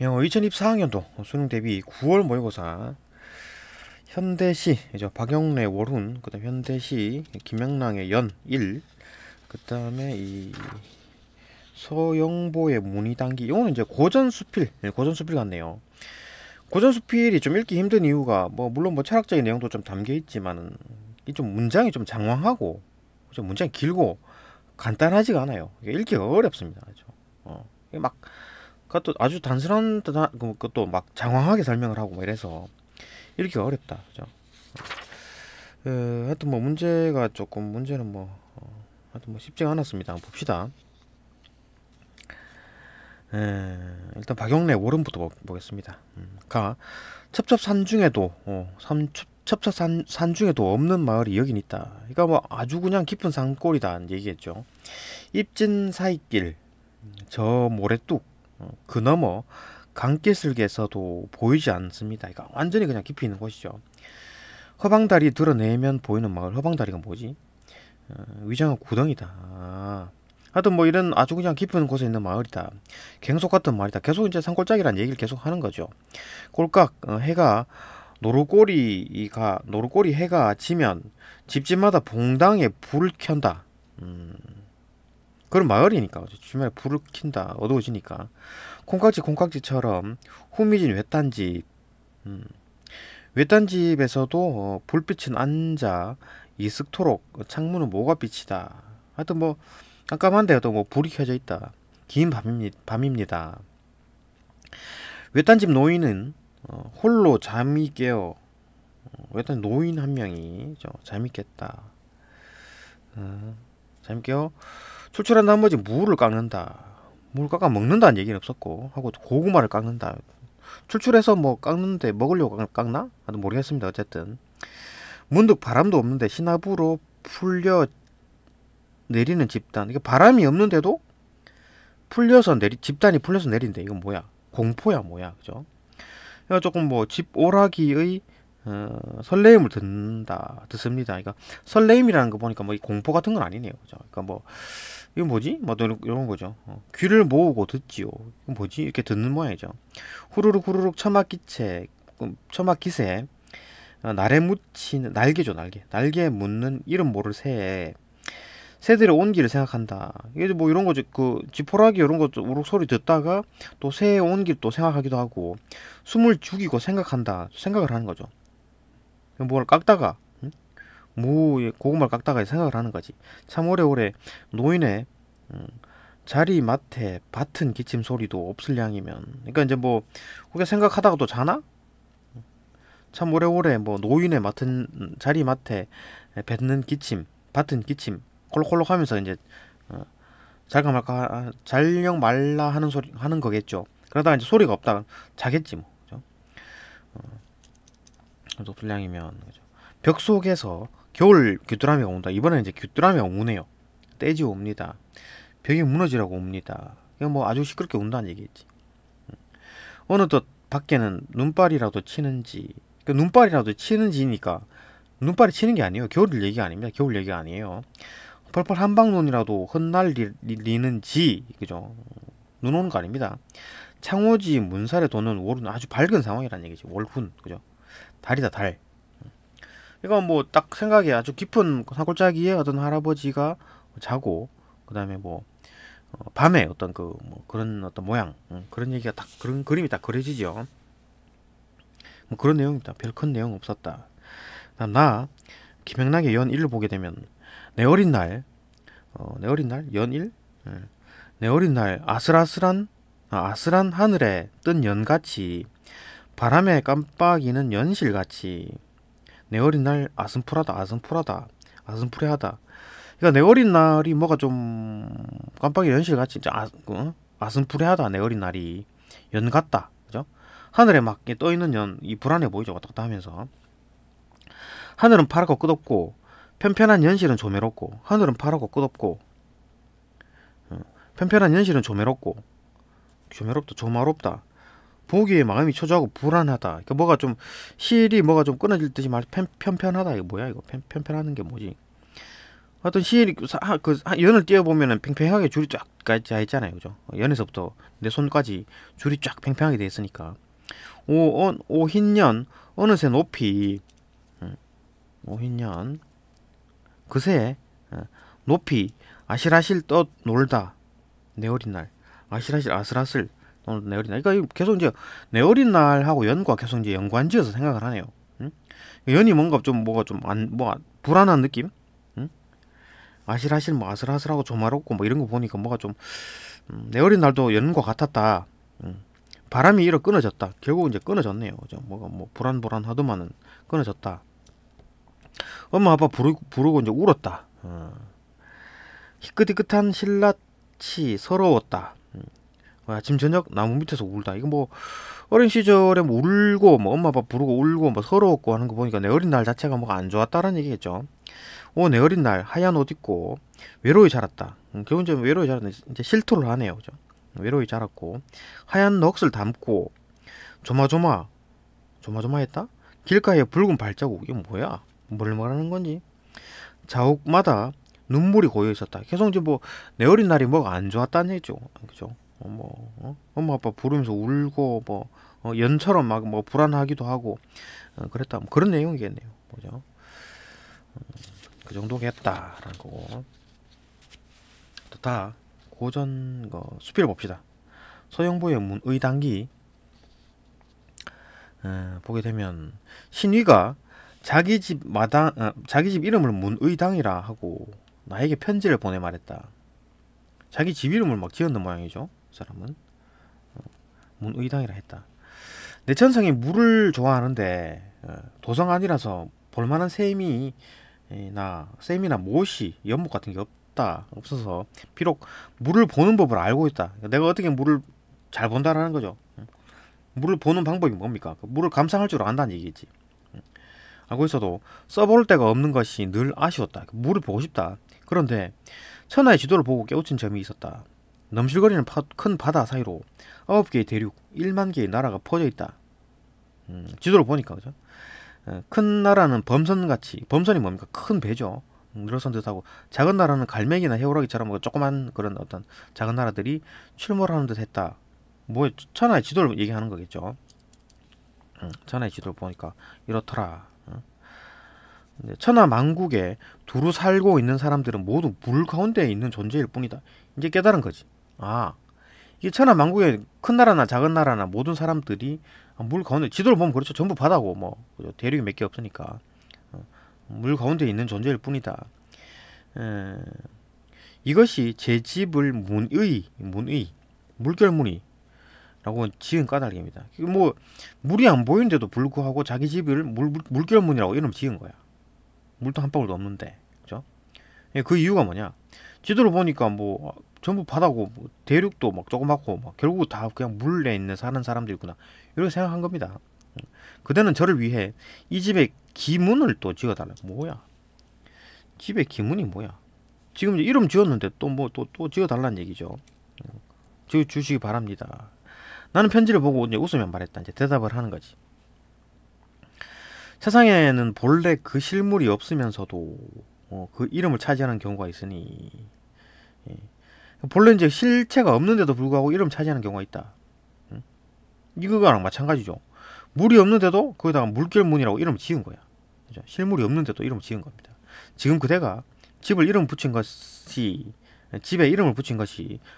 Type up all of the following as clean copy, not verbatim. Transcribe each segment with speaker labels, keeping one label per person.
Speaker 1: 2024학년도 수능 대비 9월 모의고사 현대시 박영래 월훈, 그다음 현대시 김영랑의 연 1, 그다음에 이 서영보의 문희단기. 이거는 이제 고전수필 같네요. 고전수필이 좀 읽기 힘든 이유가 뭐 물론 뭐 철학적인 내용도 좀 담겨 있지만은 이 좀 문장이 좀 장황하고 좀 문장이 길고 간단하지가 않아요. 이게 읽기가 어렵습니다. 그죠? 이게 막 그것도 아주 단순한 것도 막 장황하게 설명을 하고 뭐 이래서 읽기가 어렵다. 그죠? 하여튼 뭐 문제는 뭐 하여튼 뭐 쉽지가 않았습니다. 한번 봅시다. 일단 박영래 월음부터 보겠습니다. 첩첩산 중에도 첩첩산 중에도 없는 마을이 여긴 있다. 그러니까 뭐 아주 그냥 깊은 산골이다 얘기겠죠. 입진 사이길 저 모래뚝 그 너머 강기슭에서도 보이지 않습니다. 그러니까 완전히 그냥 깊이 있는 곳이죠. 허방다리 드러내면 보이는 마을. 허방다리가 뭐지? 위장은 구덩이다. 하여튼 뭐 이런 아주 그냥 깊은 곳에 있는 마을이다. 갱속 같은 마을이다. 계속 이제 산골짜기란 얘기를 계속 하는 거죠. 꼴깍 해가 노루꼬리 해가 지면 집집마다 봉당에 불을 켠다. 그런 마을이니까 주말에 불을 킨다. 어두워지니까 콩깍지처럼 후미진 외딴집. 외딴집에서도 불빛은 앉아 이슥토록 창문은 모가빛이다. 하여튼 뭐 깜깜한데 또 뭐 불이 켜져 있다. 긴 밤입니다. 외딴집 노인은 홀로 잠이 깨어 외딴 노인 한 명이 잠이 깼다. 잠이 깨어 출출한 나머지 무를 깎는다. 무를 깎아 먹는다는 얘기는 없었고 하고 고구마를 깎는다. 출출해서 뭐 깎는데 먹으려고 깎나? 나도 모르겠습니다. 어쨌든 문득 바람도 없는데 시나브로 풀려 내리는 집단. 이게 바람이 없는데도 집단이 풀려서 내린대. 이건 뭐야? 공포야 뭐야? 그죠? 그러니까 조금 뭐 집 오라기의 설레임을 듣습니다. 그러니까 설레임이라는 거 보니까 뭐 공포 같은 건 아니네요. 그죠? 그러니까 뭐 이거 뭐지? 뭐 이런 거죠. 귀를 모으고 듣지요. 이건 뭐지? 이렇게 듣는 모양이죠. 후루룩 처막기새 날에 묻히는 날개죠. 날개에 묻는 이름 모를 새들의 온기를 생각한다. 이게 뭐 이런 거죠. 그 지푸라기 이런 거 우룩 소리 듣다가 또 새의 온기를 또 생각하기도 하고 숨을 죽이고 생각을 하는 거죠. 뭘 깎다가 고구마를 깎다가 생각을 하는 거지. 참 오래오래 노인의 자리맡에 밭은 기침 소리도 없을 양이면. 그러니까 이제 뭐 우리가 생각하다가 또 자나? 참 오래오래 뭐 노인의 자리맡에 뱉는 밭은 기침 콜록콜록 하면서 이제 잘까 말까 잘령 말라 하는 소리 하는 거겠죠. 그러다가 이제 소리가 없다가 자겠지 뭐. 그죠? 없을 양이면. 그죠? 벽 속에서 겨울 귀뚜라미가 온다. 이번에 이제 귀뚜라미가 우네요. 떼지 옵니다. 벽이 무너지라고 옵니다. 이거 뭐 아주 시끄럽게 운다는 얘기겠지. 어느덧 밖에는 눈발이라도 치는지. 그러니까 눈발이라도 치는지니까 눈발이 치는 게 아니에요. 겨울 얘기가 아닙니다. 겨울 얘기가 아니에요. 펄펄 한방눈이라도 흩날리는지. 그죠? 눈 오는 거 아닙니다. 창호지 문살에 도는 월은 아주 밝은 상황이라는 얘기지. 월훈. 그죠? 달이다 달. 이건 뭐 딱 생각에 아주 깊은 산골짜기에 어떤 할아버지가 자고 그 다음에 뭐 밤에 어떤 그 뭐 그런 어떤 모양 그런 얘기가 딱 그런 그림이 딱 그려지죠. 뭐 그런 내용입니다. 별 큰 내용 없었다. 나 김영락의 연 1을 보게 되면 내 어린 날 연 1? 내 어린 날 아슬아슬한 하늘에 뜬 연같이 바람에 깜빡이는 연실같이 내 어린 날 아슴푸레하다. 그러니까 내 어린 날이 뭐가 좀 깜빡이 연실같이 아슴푸레하다. 내 어린 날이 연 같다. 그죠? 하늘에 막 떠 있는 연, 이 불안해 보이죠. 왔다 갔다 하면서 하늘은 파랗고 끝없고 편편한 연실은 조매롭고. 하늘은 파랗고 끝없고 편편한 연실은 조마롭다. 보기에 마음이 초조하고 불안하다. 그러니까 뭐가 좀 실이 뭐가 좀 끊어질 듯이 말 편편하다. 이거 뭐야 이거 편편하는 게 뭐지? 어떤 시일이 연을 띄어 보면은 팽팽하게 줄이 쫙 가 있잖아요, 그죠? 연에서부터 내 손까지 줄이 쫙 팽팽하게 돼 있으니까 오흰년 어느새 높이 오흰년 그새 높이 아실아실 떠 놀다 내 어린 날 아실아실 아슬아슬 내 어린 날 그러니까 계속 이제 내 어린 날하고 연과 계속 이제 연관지어서 생각을 하네요. 응? 연이 뭔가 좀 뭐가 좀 안 뭐 불안한 느낌? 응? 아실아실 뭐 아슬아슬하고 조마롭고 뭐 이런 거 보니까 뭐가 좀 내 어린 날도 연과 같았다. 응. 바람이 일어 끊어졌다. 결국 이제 끊어졌네요. 그죠? 뭐가 뭐 불안불안하더만은 끊어졌다. 엄마 아빠 부르고 이제 울었다. 희끗희끗한 신라치 서러웠다. 아침 저녁 나무 밑에서 울다. 이거 뭐 어린 시절에 뭐 울고 뭐 엄마 아빠 부르고 울고 뭐 서러웠고 하는 거 보니까 내 어린 날 자체가 뭐가 안 좋았다라는 얘기겠죠. 내 어린 날 하얀 옷 입고 외로이 자랐다. 결국 이제 외로이 자랐는데 이제 실토를 하네요. 그죠? 외로이 자랐고 하얀 넋을 담고 조마조마했다. 길가에 붉은 발자국. 이게 뭐야? 뭘 말하는 건지. 자욱마다 눈물이 고여 있었다. 계속 이제 뭐 내 어린 날이 뭐가 안 좋았다는 얘기죠. 그죠? 엄마 아빠 부르면서 울고 뭐 연처럼 막 뭐 불안하기도 하고 그랬다. 뭐 그런 내용이겠네요. 뭐죠? 그 정도겠다라는 거고. 또 다 고전 거 수필 봅시다. 서영보의 문의당기 보게 되면 신위가 자기 집 이름을 문의당이라 하고 나에게 편지를 보내 말했다. 자기 집 이름을 막 지었는 모양이죠. 그 사람은 문의당이라 했다. 내 천성이 물을 좋아하는데 도성 아니라서 볼만한 샘이나 못이 연못 같은 게 없어서 비록 물을 보는 법을 알고 있다. 내가 어떻게 물을 잘 본다라는 거죠. 물을 보는 방법이 뭡니까? 물을 감상할 줄 안다는 얘기지. 알고 있어도 써볼 데가 없는 것이 늘 아쉬웠다. 물을 보고 싶다. 그런데 천하의 지도를 보고 깨우친 점이 있었다. 넘실거리는 큰 바다 사이로 9개의 대륙, 1만 개의 나라가 퍼져 있다. 지도를 보니까 그죠? 큰 나라는 범선이 뭡니까? 큰 배죠. 늘어선 듯하고 작은 나라는 갈매기나 해오라기처럼 뭐 조그만 그런 어떤 작은 나라들이 출몰하는 듯 했다. 뭐 천하의 지도를 얘기하는 거겠죠. 천하의 지도를 보니까 이렇더라. 천하 만국에 두루 살고 있는 사람들은 모두 물 가운데 있는 존재일 뿐이다. 이제 깨달은 거지. 이게 천하 만국에 큰 나라나 작은 나라나 모든 사람들이 물 가운데 지도를 보면 그렇죠. 전부 바다고 뭐 대륙이 몇 개 없으니까 물 가운데 있는 존재일 뿐이다. 이것이 제 집을 물결무늬라고 지은 까닭입니다. 뭐 물이 안 보이는데도 불구하고 자기 집을 물결무늬라고 이름 지은 거야. 물도 한 방울도 없는데, 그죠? 그 이유가 뭐냐? 지도를 보니까 뭐 전부 바다고 뭐 대륙도 막 조그맣고 막 결국 다 그냥 물에 있는 사는 사람들이구나 이렇게 생각한 겁니다. 그대는 저를 위해 이 집에 기문을 또 지어달라. 뭐야? 집에 기문이 뭐야? 지금 이제 이름 지었는데 또 뭐 또 지어달라는 얘기죠. 지어 주시기 바랍니다. 나는 편지를 보고 이제 웃으며 말했다. 이제 대답을 하는 거지. 세상에는 본래 그 실물이 없으면서도 그 이름을 차지하는 경우가 있으니 본래 이제 실체가 없는데도 불구하고 이름 차지하는 경우가 있다. 이거랑 마찬가지죠. 물이 없는데도 거기다가 물결문이라고 이름을 지은 거야. 그죠? 실물이 없는데도 이름을 지은 겁니다. 지금 그대가 집에 이름을 붙인 것이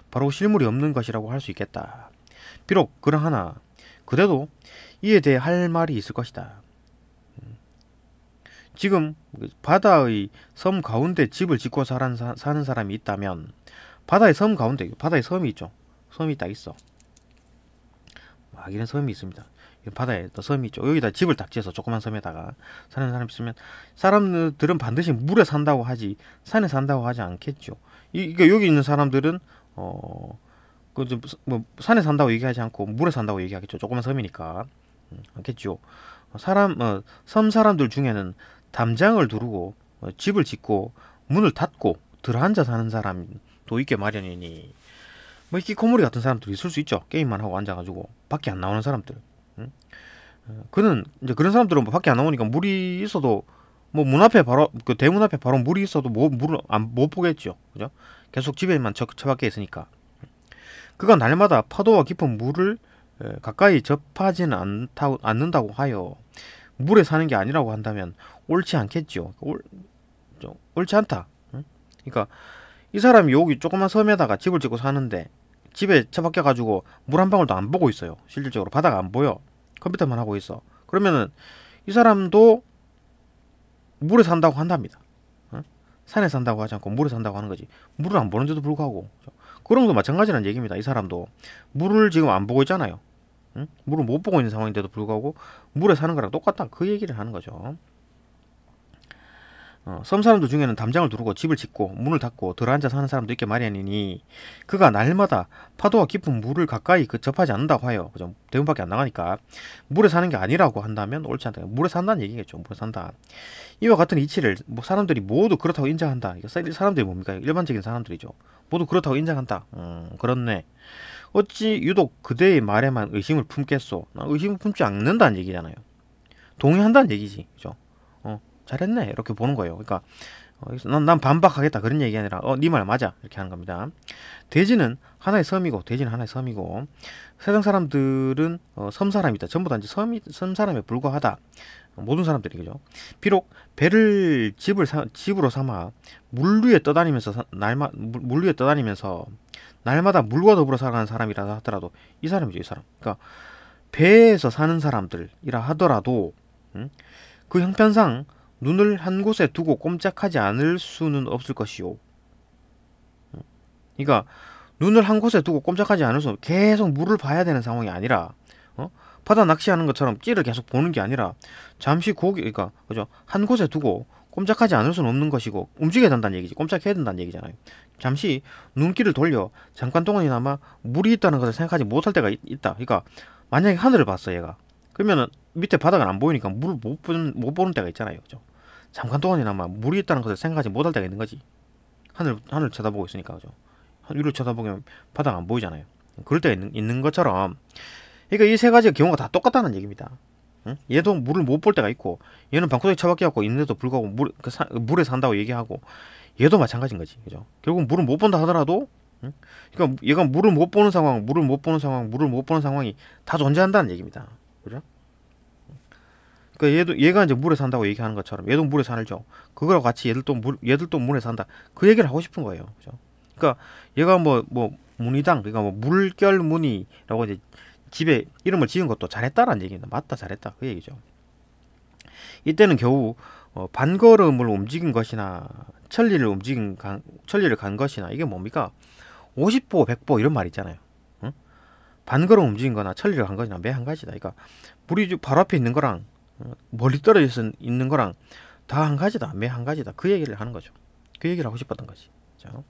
Speaker 1: 바로 실물이 없는 것이라고 할 수 있겠다. 비록 그러하나 그대도 이에 대해 할 말이 있을 것이다. 지금 바다의 섬 가운데 집을 짓고 사는 사람이 있다면 바다의 섬 가운데 바다에 섬이 있죠. 섬이 딱 있어. 막이런 섬이 있습니다. 바다에 또 섬이 있죠. 여기다 집을 딱 지어서 조그만 섬에다가 사는 사람이 있으면 사람들은 반드시 물에 산다고 하지 산에 산다고 하지 않겠죠. 그러니까 여기 있는 사람들은 뭐 산에 산다고 얘기하지 않고 물에 산다고 얘기하겠죠. 조그만 섬이니까 않겠죠. 섬 사람들 중에는 담장을 두르고 집을 짓고 문을 닫고 들어앉아 사는 사람도 있게 마련이니 뭐 히키코모리 같은 사람들이 있을 수 있죠. 게임만 하고 앉아가지고 밖에 안 나오는 사람들. 그는 이제 그런 사람들은 뭐 밖에 안 나오니까 물이 있어도 뭐 문 앞에 바로 그 대문 앞에 바로 물이 있어도 뭐 물을 못 보겠죠. 그죠? 계속 집에만 처박혀 있으니까. 그가 날마다 파도와 깊은 물을 가까이 접하지는 않는다고 하여 물에 사는 게 아니라고 한다면 옳지 않겠죠. 옳지 않다. 응? 그러니까 이 사람이 여기 조그만 섬에다가 집을 짓고 사는데 집에 처박혀 가지고 물 한 방울도 안 보고 있어요. 실질적으로 바다가 안 보여. 컴퓨터만 하고 있어. 그러면은 이 사람도 물에 산다고 한답니다. 응? 산에 산다고 하지 않고 물에 산다고 하는 거지. 물을 안 보는데도 불구하고 그런 것도 마찬가지라는 얘기입니다. 이 사람도 물을 지금 안 보고 있잖아요. 응? 물을 못 보고 있는 상황인데도 불구하고 물에 사는 거랑 똑같다. 그 얘기를 하는 거죠. 섬 사람들 중에는 담장을 두르고 집을 짓고 문을 닫고 들어앉아 사는 사람도 있게 마련이니 그가 날마다 파도와 깊은 물을 가까이 접하지 않는다고 하여 그죠? 대문밖에 안 나가니까 물에 사는 게 아니라고 한다면 옳지 않다. 물에 산다는 얘기겠죠. 물에 산다. 이와 같은 이치를 뭐 사람들이 모두 그렇다고 인정한다. 사람들이 뭡니까? 일반적인 사람들이죠. 모두 그렇다고 인정한다. 그렇네. 어찌 유독 그대의 말에만 의심을 품겠소? 의심을 품지 않는다는 얘기잖아요. 동의한다는 얘기지. 그죠? 잘했네. 이렇게 보는 거예요. 그러니까 난 반박하겠다. 그런 얘기 아니라 네 말 맞아. 이렇게 하는 겁니다. 대지는 하나의 섬이고 세상 사람들은 섬 사람이다. 전부 다 이제 섬 사람에 불과하다. 모든 사람들이 그죠. 비록 배를 집으로 삼아 물 위에 떠다니면서 날마다 물과 더불어 살아가는 사람이라 하더라도 이 사람이죠. 이 사람. 그러니까 배에서 사는 사람들이라 하더라도 그 형편상 눈을 한 곳에 두고 꼼짝하지 않을 수는 없을 것이요. 그러니까 눈을 한 곳에 두고 꼼짝하지 않을 수 계속 물을 봐야 되는 상황이 아니라 바다 낚시하는 것처럼 찌를 계속 보는 게 아니라 잠시 그러니까 그죠? 한 곳에 두고 꼼짝하지 않을 수는 없는 것이고 움직여야 된다는 얘기지. 꼼짝해야 된다는 얘기잖아요. 잠시 눈길을 돌려 잠깐 동안이나마 물이 있다는 것을 생각하지 못할 때가 있다. 그러니까 만약에 하늘을 봤어 얘가. 그러면은 밑에 바다가 안 보이니까 물을 못 보는 때가 있잖아요. 그죠? 잠깐 동안이나마 물이 있다는 것을 생각하지 못할 때가 있는 거지. 하늘 쳐다보고 있으니까 그죠? 위를 쳐다보면 바다가 안 보이잖아요. 그럴 때가 있는 것처럼 그러니까 이 세 가지 경우가 다 똑같다는 얘기입니다. 응? 얘도 물을 못 볼 때가 있고 얘는 방구석에 처박혀갖고 있는데도 불구하고 물에 산다고 얘기하고 얘도 마찬가지인 거지. 그죠? 결국 물을 못 본다 하더라도 응? 그러니까 얘가 물을 못 보는 상황이 다 존재한다는 얘기입니다. 그죠? 그러니까 얘가 이제 물에 산다고 얘기하는 것처럼 얘도 물에 살죠. 그거랑 같이 얘들도 물에 산다. 그 얘기를 하고 싶은 거예요. 그죠? 그러니까 얘가 뭐 무늬당 그러니까 뭐 물결무늬라고 이제 집에 이름을 지은 것도 잘했다라는 얘기입니다. 맞다, 잘했다 그 얘기죠. 이때는 겨우 반걸음을 움직인 것이나 천리를 간 것이나 이게 뭡니까? 50보, 100보 이런 말 있잖아요. 응? 반걸음 움직인 거나 천리를 간 것이나 매 한 가지다. 그러니까 물이 바로 앞에 있는 거랑 멀리 떨어져 있는 거랑 다 한 가지다. 매 한 가지다. 그 얘기를 하는 거죠. 그 얘기를 하고 싶었던 거지. 그렇죠?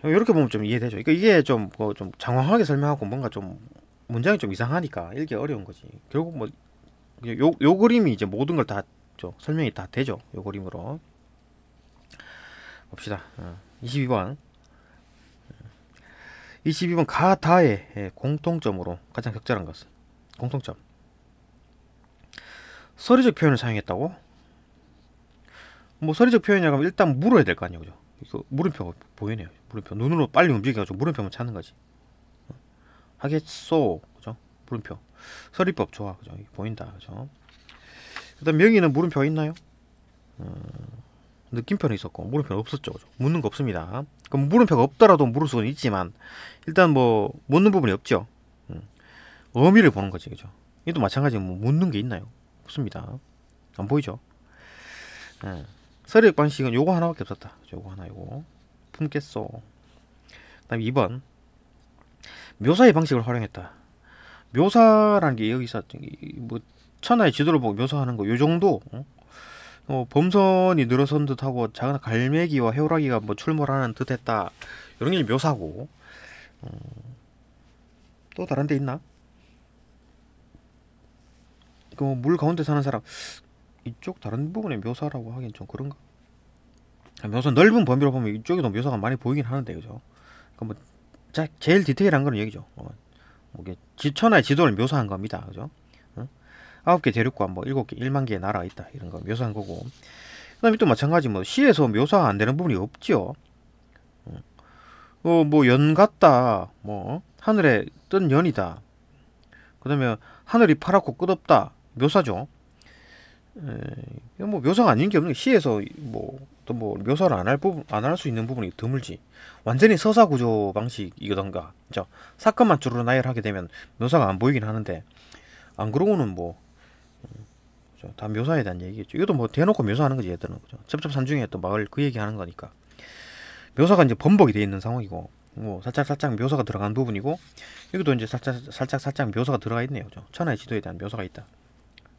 Speaker 1: 이렇게 보면 좀 이해되죠. 그러니까 이게 좀 장황하게 설명하고 뭔가 좀 문장이 좀 이상하니까 읽기 어려운 거지. 결국 뭐 요 그림이 이제 모든 걸 다 설명이 다 되죠. 요 그림으로 봅시다. 22번. 22번 가다의 공통점으로 가장 적절한 것은 공통점. 서리적 표현을 사용했다고? 뭐 서리적 표현이라고 하면 일단 물어야 될 거 아니에요. 그죠? 그 물음표가 보이네요. 물음표. 눈으로 빨리 움직여가지고 물음표만 찾는 거지. 하겠소. 그죠? 물음표. 서리법 좋아. 그죠? 보인다. 그죠? 그다음 명의는 물음표가 있나요? 느낌표는 있었고 물음표는 없었죠. 그죠? 묻는 거 없습니다. 그럼 물음표가 없더라도 물을 수는 있지만 일단 뭐 묻는 부분이 없죠. 의미를 보는 거지. 그죠? 이도 마찬가지로 뭐 묻는 게 있나요? 없습니다. 안 보이죠? 서리적 방식은 요거 하나밖에 없었다. 요거 하나 요거 품겠소. 그 다음 2번 묘사의 방식을 활용했다. 묘사라는 게 여기서 뭐 천하의 지도를 보고 묘사하는 거 요 정도 범선이 늘어선 듯하고 작은 갈매기와 해오라기가 뭐 출몰하는 듯했다. 이런 게 묘사고 또 다른 데 있나? 그 물 가운데 사는 사람 이쪽 다른 부분의 묘사라고 하긴 좀 그런가? 묘사 넓은 범위로 보면 이쪽에도 묘사가 많이 보이긴 하는데 그죠? 뭐 제일 디테일한 거는 여기죠. 천하의 지도를 묘사한 겁니다. 그죠? 9개 대륙과 뭐 7개 1만 개의 나라가 있다 이런 거 묘사한 거고. 그다음에 또 마찬가지 뭐 시에서 묘사가 안 되는 부분이 없지요. 뭐 연 같다, 뭐 하늘에 뜬 연이다. 그다음에 하늘이 파랗고 끝없다 묘사죠. 뭐 묘사가 아닌 게 없는 게 시에서 뭐 또 뭐 묘사를 안 할 부분 안 할 수 있는 부분이 드물지. 완전히 서사 구조 방식이던가, 그죠? 사건만 주로 나열하게 되면 묘사가 안 보이긴 하는데 안 그러고는 뭐 그죠? 다 묘사에 대한 얘기겠죠. 이것도 뭐 대놓고 묘사하는 거지 얘들은, 그죠? 첩첩산중에 또 마을 그 얘기하는 거니까 묘사가 이제 번복이 돼 있는 상황이고, 뭐 살짝 묘사가 들어간 부분이고, 여기도 이제 살짝 묘사가 들어가 있네요. 그죠? 천하의 지도에 대한 묘사가 있다.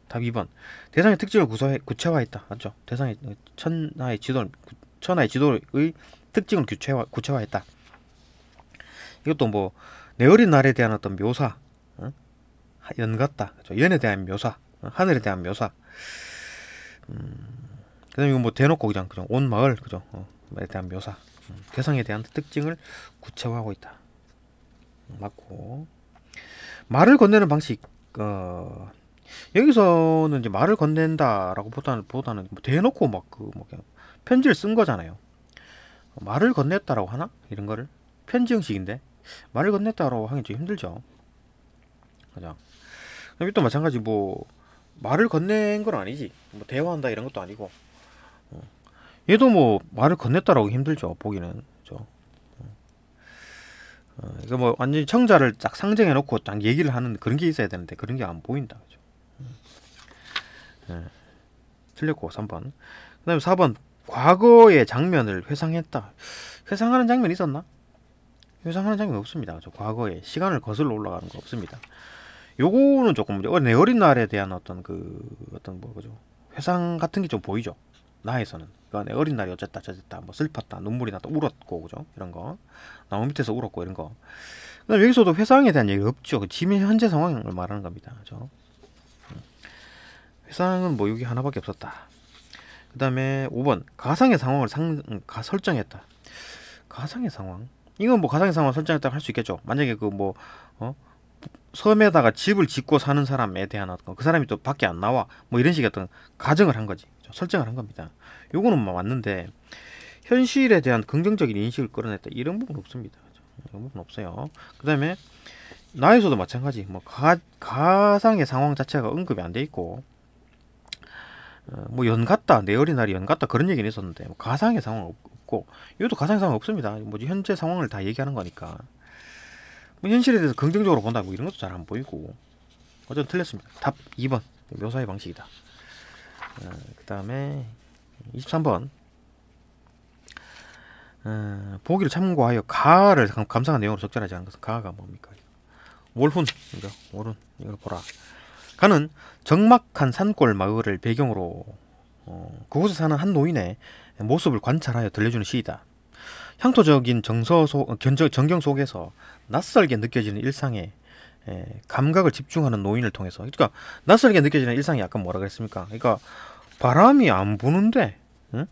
Speaker 1: 답 2번. 대상의 특징을 구체화했다. 맞죠? 대상의 천하의 지도의 특징을 구체화했다. 이것도 뭐 내 어린 날에 대한 어떤 묘사, 연 같다. 그죠? 연에 대한 묘사, 하늘에 대한 묘사. 그다음에 이거 뭐 대놓고 그냥 그죠? 온 마을, 그죠? 에 대한 묘사. 대상에 대한 특징을 구체화하고 있다. 맞고. 말을 건네는 방식. 여기서는 이제 말을 건넨다라고 보다는 뭐 대놓고 막 뭐 그냥 편지를 쓴 거잖아요. 말을 건넸다라고 하나? 이런 거를 편지 형식인데 말을 건넸다라고 하긴 좀 힘들죠. 그죠? 그럼 또 마찬가지 뭐 말을 건넨 건 아니지. 뭐 대화한다 이런 것도 아니고. 얘도 뭐 말을 건넸다라고 힘들죠. 보기는. 그죠? 이거 뭐 완전히 청자를 딱 상정해 놓고 딱 얘기를 하는 그런 게 있어야 되는데 그런 게 안 보인다. 그죠? 틀렸고 3번. 그 다음에 4번. 과거의 장면을 회상했다. 회상하는 장면이 있었나? 회상하는 장면이 없습니다. 그죠? 과거에 시간을 거슬러 올라가는 거 없습니다. 요거는 조금 내 어린 날에 대한 어떤 뭐 그죠? 회상 같은 게 좀 보이죠. 나에서는. 그러니까 내 어린 날이 어쨌다 저쨌다 뭐 슬펐다 눈물이 났다 울었고, 그죠? 이런 거 나무 밑에서 울었고 이런 거. 그다음 여기서도 회상에 대한 얘기가 없죠. 지금 현재 상황을 말하는 겁니다. 그죠? 회상은 뭐 여기 하나밖에 없었다. 그 다음에 5번. 가상의 상황을 설정했다. 가상의 상황? 이건 뭐 가상의 상황을 설정했다고 할 수 있겠죠. 만약에 그 뭐 섬에다가 집을 짓고 사는 사람에 대한 어떤 그 사람이 또 밖에 안 나와 뭐 이런 식의 어떤 가정을 한 거지. 설정을 한 겁니다. 요거는 뭐 맞는데 현실에 대한 긍정적인 인식을 끌어냈다 이런 부분 없습니다. 이런 부분 없어요. 그 다음에 나에서도 마찬가지. 뭐 가상의 상황 자체가 언급이 안 돼 있고, 뭐 연 같다, 내 어린 날이 연 같다 그런 얘기는 있었는데 뭐 가상의 상황 없고, 이것도 가상의 상황 없습니다. 뭐지 현재 상황을 다 얘기하는 거니까 뭐 현실에 대해서 긍정적으로 본다 뭐 이런 것도 잘 안 보이고, 어쨌든 틀렸습니다. 답 2번 묘사의 방식이다. 그 다음에 23번. 보기를 참고하여 가를 감상한 내용으로 적절하지 않은 것은 가가 뭡니까? 월훈, 그죠? 월훈 이걸 보라. 가는 적막한 산골 마을을 배경으로 그곳에 사는 한 노인의 모습을 관찰하여 들려주는 시이다. 향토적인 전경 속에서 낯설게 느껴지는 일상에 감각을 집중하는 노인을 통해서, 그러니까 낯설게 느껴지는 일상이 약간 뭐라 그랬습니까? 그러니까 바람이 안 부는데, 응?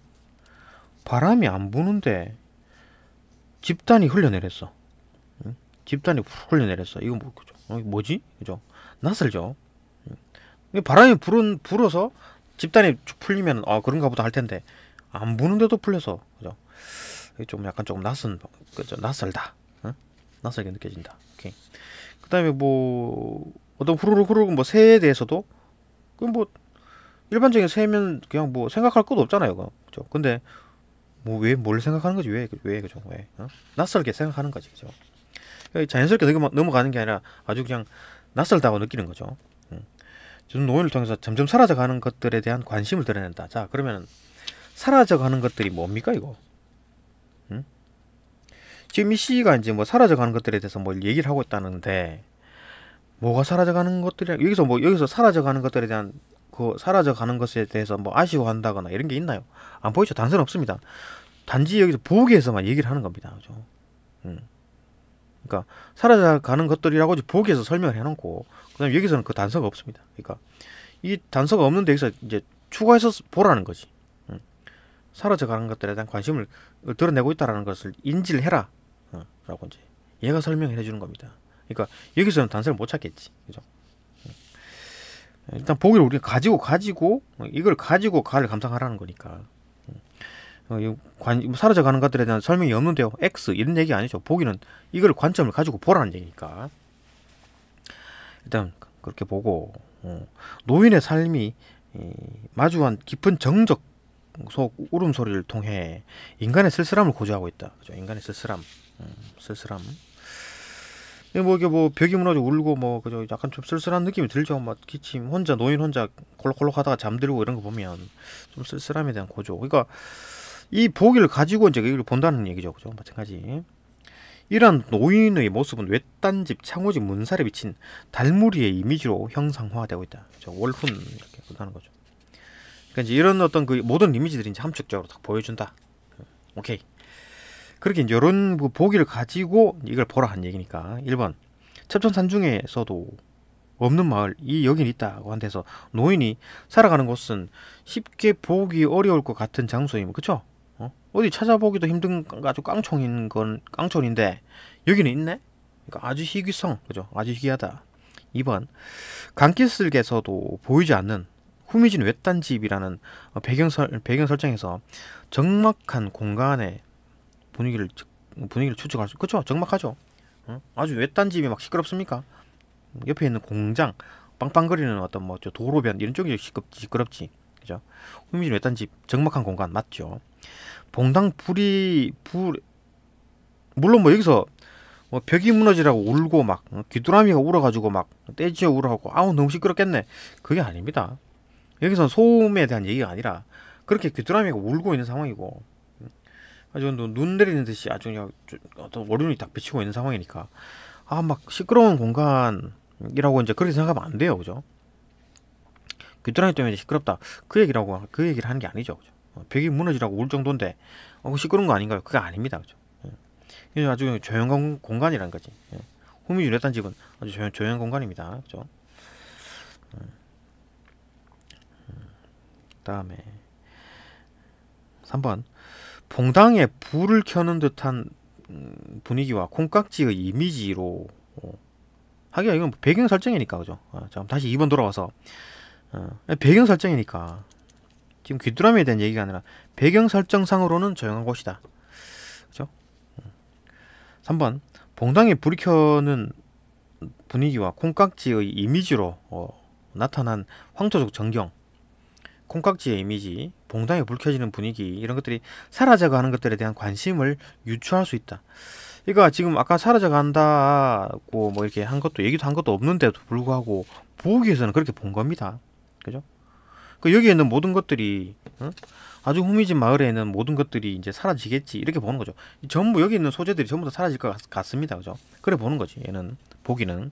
Speaker 1: 바람이 안 부는데 집단이 흘려내렸어. 응? 집단이 흘려내렸어. 이거 뭐 그죠? 뭐지? 그죠? 낯설죠. 바람이 불어서 집단이 풀리면 그런가 보다 할 텐데 안 부는데도 풀려서, 그죠? 좀 약간 조금 그죠? 낯설다. 응? 낯설게 느껴진다. 오케이. 그다음에 뭐 어떤 후루룩 뭐 새에 대해서도 그 뭐 일반적인 새면 그냥 뭐 생각할 것도 없잖아요, 그죠? 근데 뭐 왜 뭘 생각하는 거지? 왜 그죠? 왜 낯설게 생각하는 거지, 그죠? 자연스럽게 넘어가는 게 아니라 아주 그냥 낯설다고 느끼는 거죠. 좀 노인을 통해서 점점 사라져가는 것들에 대한 관심을 드러낸다. 자, 그러면 사라져가는 것들이 뭡니까 이거? 응? 지금 이 시가 이제 뭐 사라져가는 것들에 대해서 뭘 얘기를 하고 있다는데 뭐가 사라져가는 것들이야? 여기서 사라져가는 것들에 대한 그 사라져가는 것에 대해서 뭐 아쉬워한다거나 이런 게 있나요? 안 보이죠? 단서는 없습니다. 단지 여기서 보기에서만 얘기를 하는 겁니다. 그죠? 그러니까 사라져가는 것들이라고 보기에서 설명을 해놓고 그다음 여기서는 그 단서가 없습니다. 그러니까 이 단서가 없는데 여기서 이제 추가해서 보라는 거지. 사라져가는 것들에 대한 관심을 드러내고 있다라는 것을 인지를 해라. 라고 이제 얘가 설명을 해주는 겁니다. 그러니까 여기서는 단서를 못 찾겠지, 그죠? 일단 보기를 우리가 가지고 이걸 가지고 가를 감상하라는 거니까. 사라져가는 것들에 대한 설명이 없는데요. X 이런 얘기 아니죠. 보기는 이걸 관점을 가지고 보라는 얘기니까. 일단 그렇게 보고 노인의 삶이 마주한 깊은 정적 속 울음소리를 통해 인간의 쓸쓸함을 고조하고 있다. 그죠? 인간의 쓸쓸함, 쓸쓸함. 뭐 이게 뭐 벽이 무너져 울고 뭐 그죠? 약간 좀 쓸쓸한 느낌이 들죠. 막 기침 혼자 노인 혼자 콜록콜록 하다가 잠들고 이런 거 보면 좀 쓸쓸함에 대한 고조. 그러니까 이 보기를 가지고 이제 이걸 본다는 얘기죠. 그죠? 마찬가지. 이러한 노인의 모습은 외딴집 창호지 문살에 비친 달무리의 이미지로 형상화되고 있다. 그죠? 월훈 이렇게 본다는 거죠. 그러니까 이제 이런 어떤 그 모든 이미지들이 이제 함축적으로 딱 보여준다. 오케이. 그렇게 이제 이런 그 보기를 가지고 이걸 보라 한 얘기니까 1번 첩천산 중에서도 없는 마을 이 여긴 있다고 한 데서 노인이 살아가는 곳은 쉽게 보기 어려울 것 같은 장소이면 그쵸? 어디 찾아보기도 힘든 아주 깡총인 건 깡촌인데 여기는 있네? 그러니까 아주 희귀성 그죠? 아주 희귀하다. 2번 강길 속에서도 보이지 않는 후미진 외딴 집이라는 배경 설정에서 적막한 공간의 분위기를 추측할 수 그쵸? 적막하죠. 아주 외딴 집이 막 시끄럽습니까? 옆에 있는 공장 빵빵거리는 어떤 뭐 도로변 이런 쪽이 시끄럽지 그죠? 후미진 외딴 집 적막한 공간 맞죠? 봉당 물론 뭐 여기서 뭐 벽이 무너지라고 울고 막 귀뚜라미가 울어가지고 막 떼지어 울어하고 아우 너무 시끄럽겠네 그게 아닙니다. 여기선 소음에 대한 얘기가 아니라 그렇게 귀뚜라미가 울고 있는 상황이고 아주 눈 내리는 듯이 아주 그냥 어떤 월륜이 딱 비치고 있는 상황이니까 아 막 시끄러운 공간이라고 이제 그렇게 생각하면 안 돼요. 그죠? 귀뚜라미 때문에 시끄럽다 그 얘기를 하는 게 아니죠. 그죠? 벽이 무너지라고 울 정도인데 시끄러운 거 아닌가요? 그게 아닙니다. 그죠? 예. 아주 조용한 공간이라는 거지. 예. 후미진 외딴 집은 아주 조용한 공간입니다. 그죠? 그다음에 3번 봉당에 불을 켜는 듯한 분위기와 콩깍지의 이미지로 하기가 이건 배경 설정이니까 그죠? 자 다시 2번 돌아와서 배경 설정이니까 지금 귀뚜라미에 대한 얘기가 아니라 배경 설정상으로는 조용한 곳이다. 그죠? 3번 봉당에 불이 켜는 분위기와 콩깍지의 이미지로 나타난 황토적 전경 콩깍지의 이미지 봉당에 불 켜지는 분위기 이런 것들이 사라져가는 것들에 대한 관심을 유추할 수 있다. 그러니까 지금 아까 사라져간다고 뭐 이렇게 한 것도 얘기도 한 것도 없는데도 불구하고 보기에서는 그렇게 본 겁니다. 그죠? 그 여기에 있는 모든 것들이 아주 후미진 마을에 있는 모든 것들이 이제 사라지겠지 이렇게 보는 거죠. 전부 여기 있는 소재들이 전부 다 사라질 것 같습니다. 그죠? 그래 보는 거지. 얘는 보기는.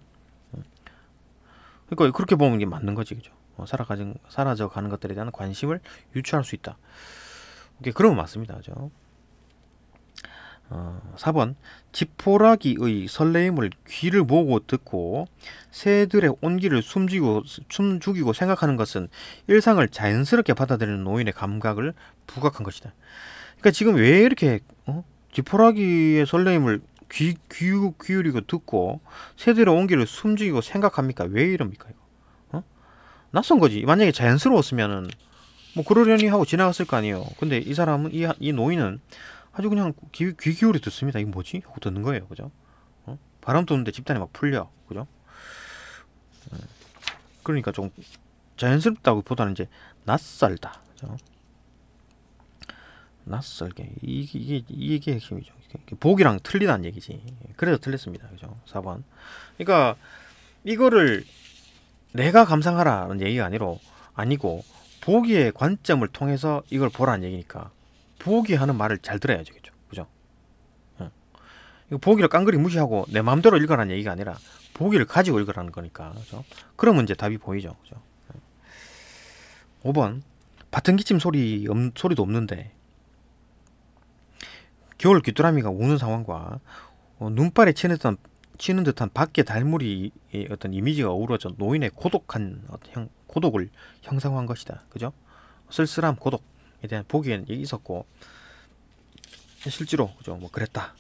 Speaker 1: 그러니까 그렇게 보면 이게 맞는 거지. 그죠? 사라져가는 것들에 대한 관심을 유추할 수 있다. 오케이, 그러면 맞습니다. 그죠? 4번 지푸라기의 설레임을 귀를 모으고 듣고 새들의 온기를 숨죽이고 생각하는 것은 일상을 자연스럽게 받아들이는 노인의 감각을 부각한 것이다. 그러니까 지금 왜 이렇게 지푸라기의 설레임을 기울이고 듣고 새들의 온기를 숨죽이고 생각합니까? 왜 이럽니까? 이거? 낯선 거지. 만약에 자연스러웠으면은 뭐 그러려니 하고 지나갔을 거 아니에요. 근데 이 사람은 이 노인은 아주 그냥 귀 기울여 듣습니다. 이게 뭐지? 하고 듣는 거예요. 그죠? 바람 도는데 집단이 막 풀려. 그죠? 그러니까 좀 자연스럽다고 보다는 이제 낯설다. 그죠? 낯설게. 이게 핵심이죠. 보기랑 틀리다는 얘기지. 그래서 틀렸습니다. 그죠? 4번. 그러니까 이거를 내가 감상하라는 얘기가 아니고 보기의 관점을 통해서 이걸 보라는 얘기니까 보기 하는 말을 잘 들어야죠. 그죠? 이거 보기를 깡그리 무시하고 내 마음대로 읽으라는 얘기가 아니라 보기를 가지고 읽으라는 거니까. 그죠? 그러면 이제 답이 보이죠. 그죠? 5번 밭은 기침 소리도 없는데 겨울 귀뚜라미가 우는 상황과 눈발에 치는 듯한 밖의 달무리의 어떤 이미지가 어우러져 노인의 고독을 형상화한 것이다. 그죠? 쓸쓸함, 고독에 대한 보기에는 있었고 실제로 그죠? 뭐 그랬다.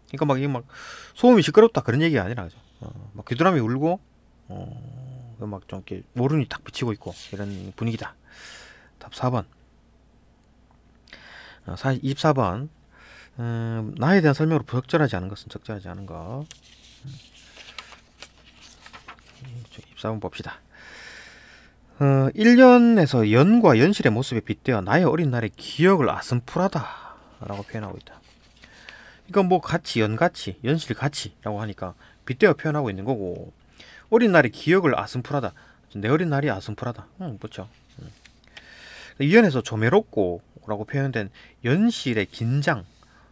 Speaker 1: 그러니까 막 이게 막 소음이 시끄럽다 그런 얘기가 아니라 그죠? 막 귀뚜라미 울고 막 좀 이렇게 모른이 딱 비치고 있고 이런 분위기다. 답 4번. 24번. 나에 대한 설명으로 적절하지 않은 것은 적절하지 않은 거. 24번 봅시다. 1년에서 연과 연실의 모습에 빗대어 나의 어린 날의 기억을 아슴푸라다 라고 표현하고 있다. 이건 뭐 같이, 연같이, 연실같이 라고 하니까 빗대어 표현하고 있는 거고, 어린 날의 기억을 아슴푸라다, 내 어린 날이 아슴푸라다. 그렇죠. 이연에서 조매롭고 라고 표현된 연실의 긴장,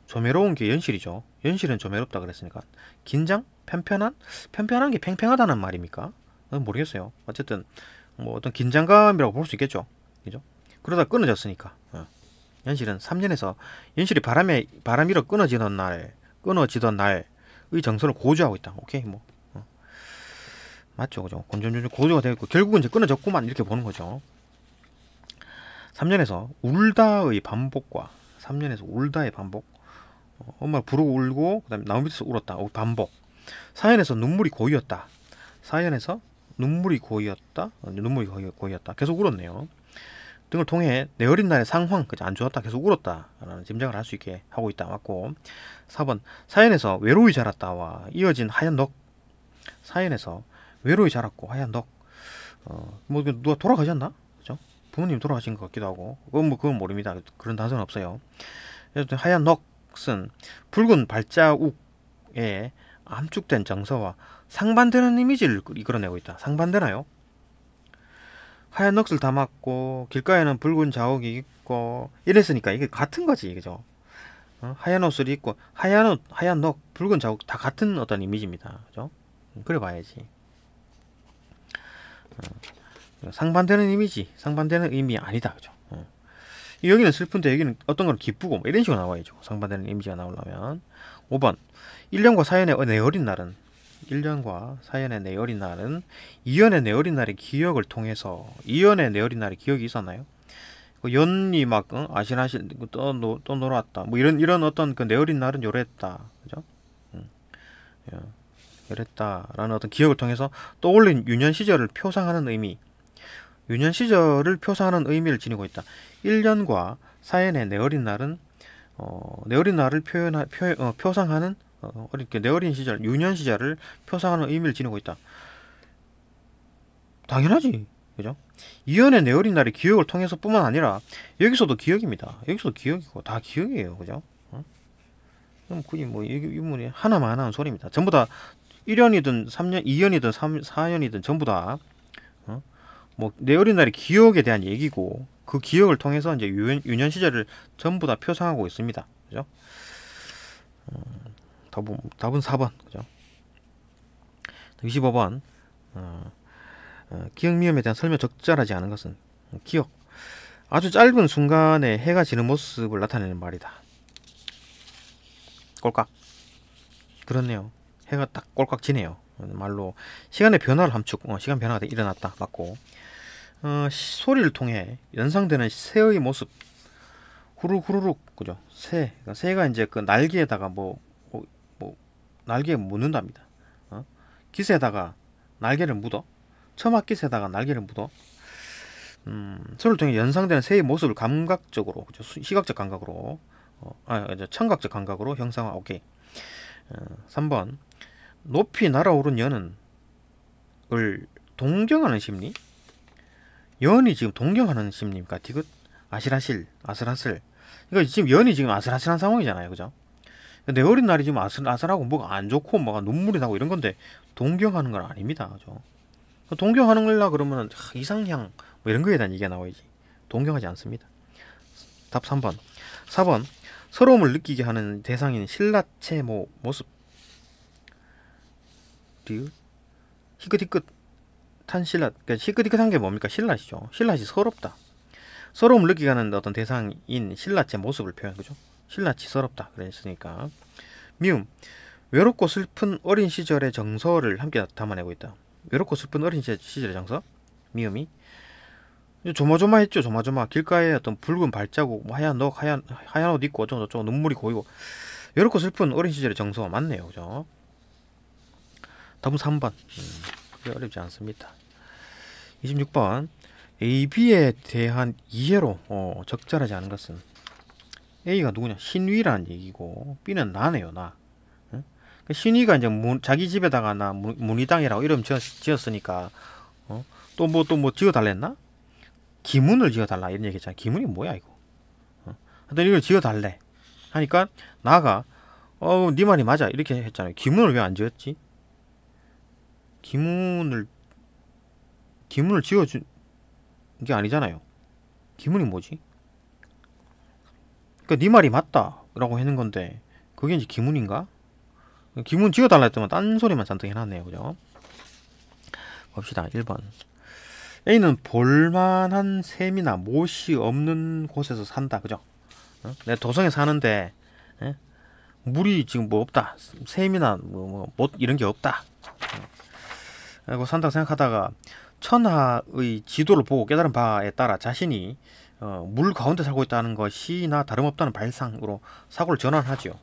Speaker 1: 조매로운 게 연실이죠. 연실은 조매롭다 그랬으니까 긴장? 편편한? 편편한 게 팽팽하다는 말입니까? 모르겠어요. 어쨌든 뭐 어떤 긴장감이라고 볼 수 있겠죠. 그죠? 그러다 끊어졌으니까. 연실은 3년에서 연실이 바람이로 끊어지던 날의 정서를 고조하고 있다. 오케이, 뭐 맞죠, 그죠? 곤전존존 고조가 되어 있고 결국은 이제 끊어졌구만 이렇게 보는 거죠. 3년에서 울다의 반복과 3년에서 울다의 반복. 엄마를 부르고 울고 그다음에 나무 밑에서 울었다. 반복. 4년에서 눈물이 고이었다. 4년에서 눈물이 고이었다. 계속 울었네요. 등을 통해 내 어린 날의 상황, 안 좋았다, 계속 울었다라는 짐작을 할 수 있게 하고 있다. 맞고. 4번. 사연에서 외로이 자랐다와 이어진 하얀 넋. 사연에서 외로이 자랐고 하얀 넋. 뭐 누가 돌아가지 않나? 그죠? 부모님 돌아가신 것 같기도 하고. 그건 모릅니다. 그런 단서는 없어요. 하얀 넋은 붉은 발자국에 암축된 정서와 상반되는 이미지를 이끌어내고 있다. 상반되나요? 하얀 넋을 담았고 길가에는 붉은 자국이 있고 이랬으니까 이게 같은 거지, 그죠? 하얀 옷을 입고 하얀 옷, 하얀 넋, 붉은 자국 다 같은 어떤 이미지입니다, 그죠? 그래 봐야지. 상반되는 이미지, 상반되는 의미 아니다, 그죠? 여기는 슬픈데 여기는 어떤 건 기쁘고 뭐 이런 식으로 나와야죠. 상반되는 이미지가 나오려면. 5번. 1년과 사연의 내 어린 날은 1년과 사연의 내 어린 날은 이연의 내 어린 날의 기억을 통해서 이연의 내 어린 날의 기억이 있었나요? 연이 막 아실아실 또 놀았다. 뭐 이런 어떤 그 내 어린 날은 요랬다. 그죠? 요랬다라는 어떤 기억을 통해서 떠올린 유년 시절을 표상하는 의미. 유년 시절을 표상하는 의미를 지니고 있다. 1년과 사연의 내 어린 날은 내 어린 날을 표상하는 내 어린 시절, 유년 시절을 표상하는 의미를 지니고 있다. 당연하지, 그죠? 이연의 내 어린 날의 기억을 통해서뿐만 아니라 여기서도 기억입니다. 여기서도 기억이고 다 기억이에요, 그죠? 그럼 그게 뭐 이분이 하나만 하는 소리입니다. 전부 다 1년이든 3년, 2년이든 4년이든 전부 다 뭐 내 어린 날의 기억에 대한 얘기고 그 기억을 통해서 이제 유년 시절을 전부 다 표상하고 있습니다. 그죠? 답은 4번. 그죠? 25번. 기억 미음에 대한 설명 적절하지 않은 것은 기억. 아주 짧은 순간에 해가 지는 모습을 나타내는 말이다. 꼴깍. 그렇네요. 해가 딱 꼴깍 지네요. 말로 시간의 변화를 함축. 시간 변화가 일어났다. 맞고. 소리를 통해 연상되는 새의 모습. 후루룩, 그죠? 새가 이제 그 날개에다가 날개에 묻는답니다. 깃에다가 날개를 묻어. 처막깃에다가 날개를 묻어. 소리를 통해 연상되는 새의 모습을 감각적으로, 그죠? 시각적 감각으로, 청각적 감각으로 형상화. 오케이. 3번. 높이 날아오른 연은 을 동경하는 심리? 연이 지금 동경하는 심리입니까? 디귿? 아슬아슬. 이거 지금 연이 지금 아슬아슬한 상황이잖아요, 그죠? 내 어린 날이 지금 아슬아슬하고 뭐가 안 좋고 뭐가 눈물이 나고 이런 건데 동경하는 건 아닙니다, 그죠? 동경하는 걸라 그러면은 이상향 뭐 이런 거에 대한 얘기가 나와야지. 동경하지 않습니다. 답 3번. 4번. 서러움을 느끼게 하는 대상인 신라체 모습. 희끗희끗 탄 신라. 그러니까 희끗희끗한 게 뭡니까? 신라시죠. 신라시 서럽다. 서러움을 느끼게 하는 어떤 대상인 신라체 모습을 표현, 그죠? 신라치 서럽다 그랬으니까. 미음. 외롭고 슬픈 어린 시절의 정서를 함께 담아내고 있다. 외롭고 슬픈 어린 시절의 정서. 미음이 조마조마했죠. 조마조마. 길가에 어떤 붉은 발자국, 뭐 하얀 넋, 하얀 옷 입고 어쩌고저쩌고 눈물이 고이고. 외롭고 슬픈 어린 시절의 정서 맞네요, 그죠? 답은 3번. 그게 어렵지 않습니다. 26번 A, B에 대한 이해로 적절하지 않은 것은 A가 누구냐? 신위라는 얘기고 B는 나네요, 나. 응? 그 신위가 이제 자기 집에다가 나 문희당이라고 이름 지었으니까 또 뭐 지어달랬나? 기문을 지어달라 이런 얘기했잖아. 기문이 뭐야 이거? 하여튼 이걸 지어달래 하니까 나가 네 말이 맞아 이렇게 했잖아요. 기문을 왜 안 지었지? 기문을 지어준 게 아니잖아요. 기문이 뭐지? 그러니까 네 말이 맞다라고 하는 건데 그게 이제 기문인가? 기문 지어달라 했더만 딴 소리만 잔뜩 해놨네요. 그죠? 봅시다. 1번 A는 볼만한 샘이나 못이 없는 곳에서 산다. 그죠? 내가 도성에 사는데 물이 지금 뭐 없다. 샘이나 못 이런 게 없다. 그리고 산다고 생각하다가 천하의 지도를 보고 깨달은 바에 따라 자신이 물 가운데 살고 있다는 것이나 다름없다는 발상으로 사고를 전환하지요.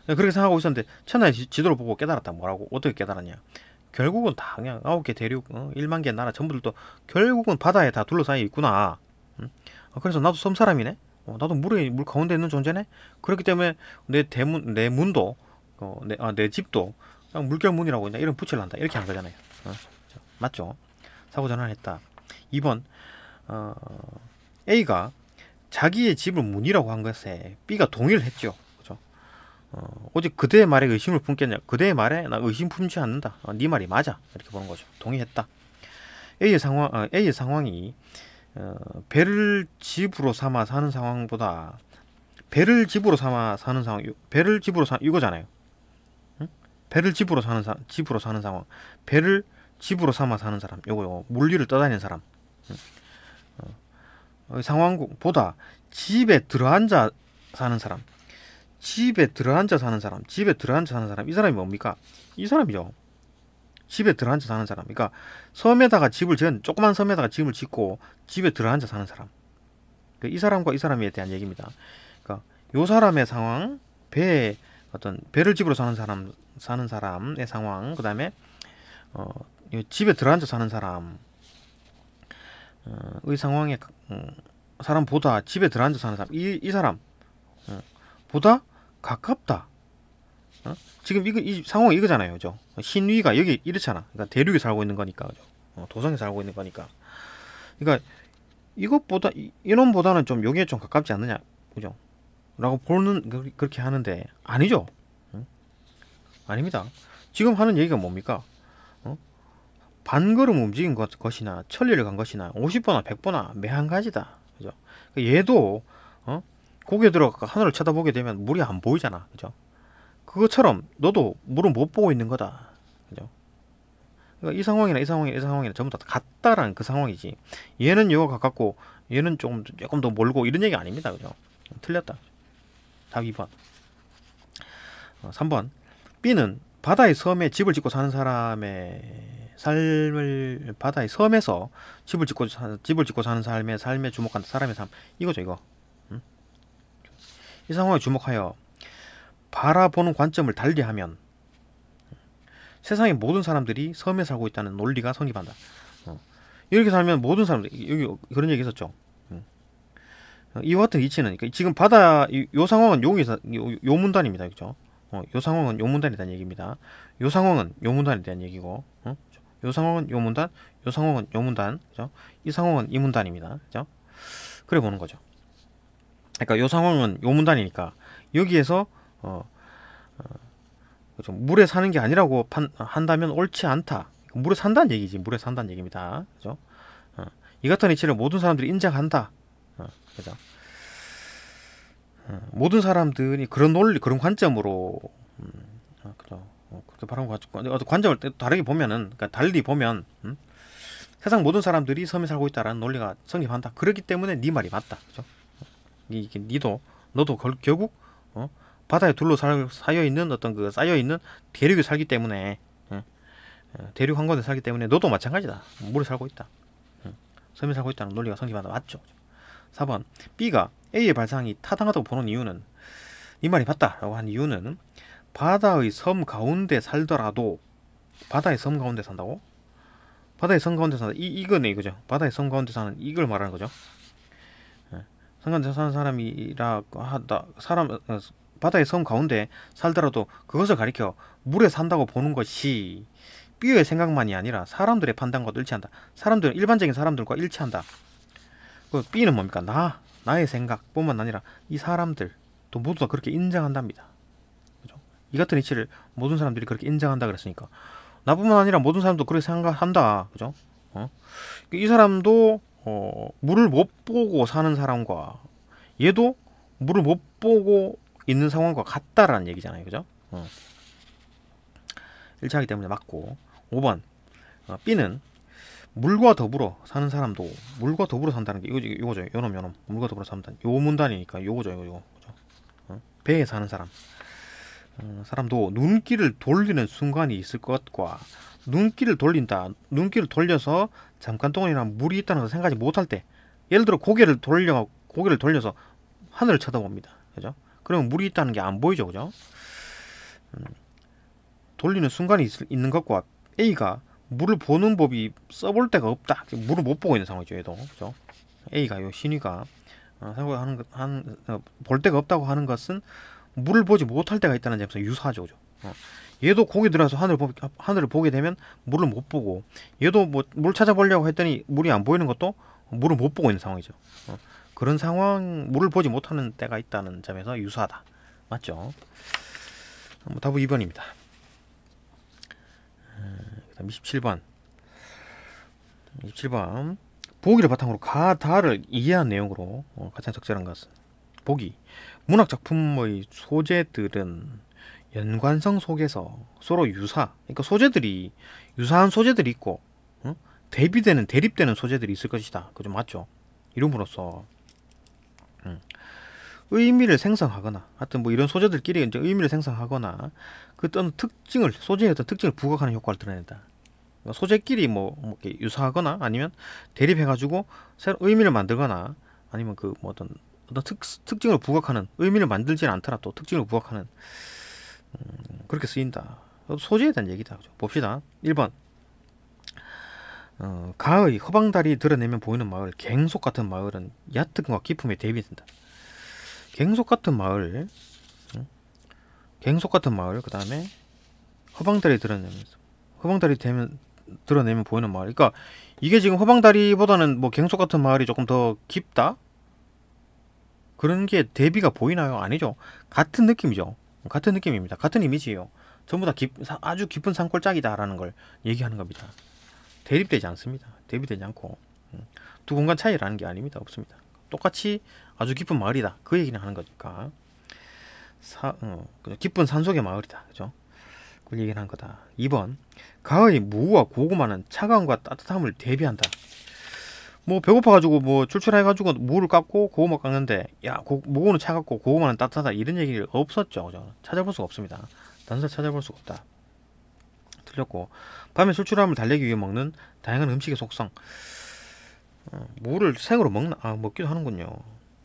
Speaker 1: 그렇게 생각하고 있었는데 천하의 지도를 보고 깨달았다. 뭐라고? 어떻게 깨달았냐? 결국은 다 그냥 9개 대륙, 1만 개 나라 전부들도 결국은 바다에 다 둘러싸여 있구나. 그래서 나도 섬 사람이네. 나도 물 가운데 있는 존재네. 그렇기 때문에 내 문도, 내 집도 그냥 물결문이라고 그냥 이름 붙일란다. 이렇게 한 거잖아요. 맞죠? 사고 전환했다. 2번 A가 자기의 집을 문이라고 한 것에 B가 동의를 했죠. 그죠? 오직 그대의 말에 의심을 품겠냐? 그대의 말에 나 의심 품지 않는다. 네 말이 맞아. 이렇게 보는 거죠. 동의했다. A의 상황이 배를 집으로 삼아 사는 상황보다 배를 집으로 삼아 사는 상황, 이거잖아요. 응? 배를 집으로 사는 상황, 배를 집으로 삼아 사는 사람, 요거 물리를 떠다니는 사람, 상황보다 집에 들어앉아 사는 사람, 집에 들어앉아 사는 사람, 이 사람이 뭡니까? 이 사람이죠. 집에 들어앉아 사는 사람. 그러니까 조그만 섬에다가 집을 짓고 집에 들어앉아 사는 사람. 이 사람과 이 사람에 대한 얘기입니다. 그러니까 요 사람의 상황, 배를 집으로 사는 사람의 상황, 그다음에 집에 들어앉아 사는 사람의 상황에 사람보다 집에 들어앉아 사는 사람, 이 사람 보다 가깝다. 지금 이 상황이 이거잖아요. 그죠? 신위가 여기 이렇잖아. 그러니까 대륙에 살고 있는 거니까. 그죠? 도성에 살고 있는 거니까. 그러니까 이것보다 이놈보다는 좀 여기에 좀 가깝지 않느냐. 그죠? 라고 그렇게 하는데 아니죠. 아닙니다. 지금 하는 얘기가 뭡니까? 반걸음 움직인 것이나 천리를 간 것이나 50보나 100보나 매한 가지다. 그죠? 얘도 고개 들어가 하늘을 쳐다보게 되면 물이 안 보이잖아. 그죠? 그것처럼 너도 물은 못 보고 있는 거다. 그죠? 그러니까 이 상황이나 전부 다 같다라는 그 상황이지. 얘는 여가 가깝고 얘는 조금 더 멀고 이런 얘기 아닙니다. 그죠? 틀렸다. 답 2번. 3번. B는 바다의 섬에 집을 짓고 사는 사람의 삶을 바다의 섬에서 집을 짓고 사는 삶에 주목한다. 사람의 삶. 이거죠, 이거. 이 상황에 주목하여 바라보는 관점을 달리하면 세상의 모든 사람들이 섬에 살고 있다는 논리가 성립한다. 이렇게 살면 모든 사람들이 여기 그런 얘기 있었죠. 이와 같은 이치는 그러니까 지금 요 상황은 요 문단입니다. 그죠? 요 상황은 요 문단에 대한 얘기입니다. 요 상황은 요 문단에 대한 얘기고, 요 상황은 요 문단, 요 상황은 요 문단, 그죠? 이 상황은 이 문단입니다. 그죠? 그래 보는 거죠. 그러니까 요 상황은 요 문단이니까 여기에서 그렇죠. 물에 사는 게 아니라고 한다면 옳지 않다. 물에 산다는 얘기지. 물에 산다는 얘기입니다. 그죠? 이 같은 이치를 모든 사람들이 인정한다. 그죠? 모든 사람들이 그런 논리, 그런 관점으로, 그죠? 그렇게 바라고 관점을 다르게 보면은, 그러니까 달리 보면, 세상 모든 사람들이 섬에 살고 있다라는 논리가 성립한다. 그렇기 때문에 네 말이 맞다. 그죠? 너도 결국, 바다에 쌓여 있는 대륙에 살기 때문에, 대륙 한 곳에 살기 때문에 너도 마찬가지다. 물에 살고 있다. 섬에 살고 있다는 논리가 성립한다. 맞죠? 4번. B가 A의 발상이 타당하다고 보는 이유는, 이 말이 맞다라고 한 이유는 바다의 섬 가운데 살더라도, 바다의 섬 가운데 산다고? 바다의 섬 가운데 사는 이거네 이거죠. 바다의 섬 가운데 사는 이걸 말하는 거죠. 예. 섬 가운데 사는 사람이라고 하다 사람 바다의 섬 가운데 살더라도 그것을 가리켜 물에 산다고 보는 것이 삐의 생각만이 아니라 사람들의 판단과도 일치한다. 사람들은 일반적인 사람들과 일치한다. 그 삐는 뭡니까? 나의 생각뿐만 아니라 이 사람들도 모두 다 그렇게 인정한답니다. 그죠? 이 같은 이치를 모든 사람들이 그렇게 인정한다 그랬으니까 나뿐만 아니라 모든 사람도 그렇게 생각한다. 그죠? 이 사람도 물을 못 보고 사는 사람과 얘도 물을 못 보고 있는 상황과 같다라는 얘기잖아요. 그죠? 일치하기 때문에 맞고. 5번 B는 물과 더불어 사는 사람도 물과 더불어 산다는 게 이거죠. 요놈 물과 더불어 산다. 요 문단이니까 요거죠. 요거. 그죠? 배에 사는 사람. 사람도 눈길을 돌리는 순간이 있을 것과 눈길을 돌린다. 눈길을 돌려서 잠깐 동안이나 물이 있다는 걸 생각하지 못할 때 예를 들어 고개를 돌려서 하늘을 쳐다봅니다. 그죠? 그러면 물이 있다는 게 안 보이죠. 그죠? 돌리는 순간이 있는 것과 A가 물을 보는 법이 써볼 데가 없다. 물을 못 보고 있는 상황이죠. 얘도. 그죠? A가 요 신위가 볼 데가 없다고 하는 것은 물을 보지 못할 때가 있다는 점에서 유사하죠. 그죠? 얘도 고개 들어서 하늘을 보게 되면 물을 못 보고 얘도 뭐 물 찾아보려고 했더니 물이 안 보이는 것도 물을 못 보고 있는 상황이죠. 그런 상황 물을 보지 못하는 때가 있다는 점에서 유사하다. 맞죠? 답은 2번입니다. 그다음 27번. 보기를 바탕으로 가다를 이해한 내용으로 가장 적절한 것은 보기. 문학 작품의 소재들은 연관성 속에서 서로 그러니까 소재들이 유사한 소재들이 있고 대립되는 소재들이 있을 것이다. 그죠? 맞죠? 이름으로써 의미를 생성하거나 하여튼 뭐 이런 소재들끼리 이제 의미를 생성하거나 그 어떤 소재의 어떤 특징을 부각하는 효과를 드러낸다. 그러니까 소재끼리 뭐 이렇게 유사하거나 아니면 대립해가지고 새로 의미를 만들거나 아니면 그 뭐 어떤 특징을 부각하는 의미를 만들지는 않더라도 특징을 부각하는 그렇게 쓰인다. 소재에 대한 얘기다. 그죠? 봅시다. 1번 가의 허방다리 드러내면 보이는 마을 갱속 같은 마을은 얕음과 기품에 대비된다. 갱속 같은 마을 그 다음에 허방다리 드러내면 보이는 마을. 그러니까 이게 지금 허방다리보다는 뭐 갱속 같은 마을이 조금 더 깊다? 그런 게 대비가 보이나요? 아니죠. 같은 느낌이죠. 같은 느낌입니다. 같은 이미지예요. 전부 다 아주 깊은 산골짜기다라는 걸 얘기하는 겁니다. 대립되지 않습니다. 대비되지 않고 두 공간 차이라는 게 아닙니다. 없습니다. 똑같이 아주 깊은 마을이다. 그 얘기는 하는 거니까 깊은 산속의 마을이다. 그죠? 그걸 얘기하는 거다. 2번 가의 무와 고구마는 차가움과 따뜻함을 대비한다. 뭐 배고파가지고 뭐 출출해가지고 무를 깎고 고구마 깎는데 야 무는 차갑고 고구마는 따뜻하다 이런 얘기 없었죠. 그죠? 찾아볼 수가 없습니다. 단서 찾아볼 수가 없다. 틀렸고 밤에 출출함을 달래기 위해 먹는 다양한 음식의 속성. 무를 생으로 먹기도 하는군요.